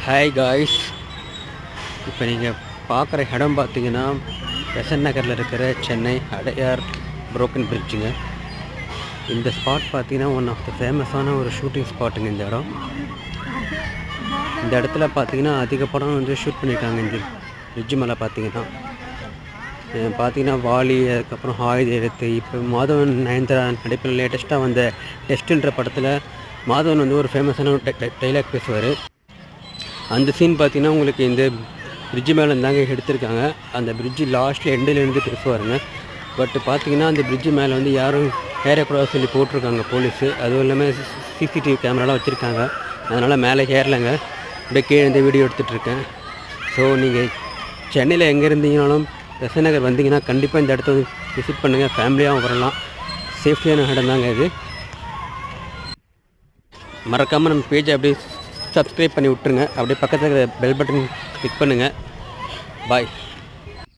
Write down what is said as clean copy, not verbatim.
Hi guys, இப்போ நீங்கள் பார்க்குற இடம் பார்த்தீங்கன்னா பெசன்ட் நகரில் இருக்கிற சென்னை அடையார் புரோக்கன் பிரிட்ஜுங்க. இந்த ஸ்பாட் பார்த்தீங்கன்னா ஒன் ஆஃப் த ஃபேமஸான ஒரு ஷூட்டிங் ஸ்பாட்டுங்க. இந்த இடத்துல பார்த்தீங்கன்னா அதிக படம் வந்து ஷூட் பண்ணியிருக்காங்க. இந்த பிரிட்ஜு மேலே பார்த்தீங்கன்னா வாலி, அதுக்கப்புறம் ஹாய் தேவத்து, இப்போ மாதவன் நயன்தாரா நடிப்பில் லேட்டஸ்ட்டாக வந்த டெஸ்ட்டுன்ற படத்தில் மாதவன் வந்து ஒரு ஃபேமஸான டைலாக் பேசுவார். அந்த சீன் பார்த்தீங்கன்னா உங்களுக்கு இந்த பிரிட்ஜு மேலே இருந்தாங்க எடுத்திருக்காங்க. அந்த பிரிட்ஜு லாஸ்ட்டில் எண்டிலேருந்து பேசுவாருங்க. பட் பார்த்தீங்கன்னா அந்த பிரிட்ஜு மேலே வந்து யாரும் ஏறக்கூடாது சொல்லி போட்டிருக்காங்க போலீஸு. அதுவும் இல்லாமல் சிசிடிவி கேமராலாம் வச்சுருக்காங்க. அதனால் மேலே ஏறலைங்க, அப்படியே கீழே இந்த வீடியோ எடுத்துகிட்ருக்கேன். ஸோ நீங்கள் சென்னையில் எங்கே இருந்தீங்கனாலும் பெசன்ட் நகர் வந்தீங்கன்னா கண்டிப்பாக இந்த இடத்த விசிட் பண்ணுங்கள். ஃபேமிலியாகவும் வரலாம். சேஃப்டியான இடம் தாங்க இது. மறக்காமல் நம்ம பேஜை அப்படியே சப்ஸ்கிரைப் பண்ணி விட்ருங்க. அப்படியே பக்கத்தில் இருக்கிற பெல் பட்டன் கிளிக் பண்ணுங்கள். பாய்.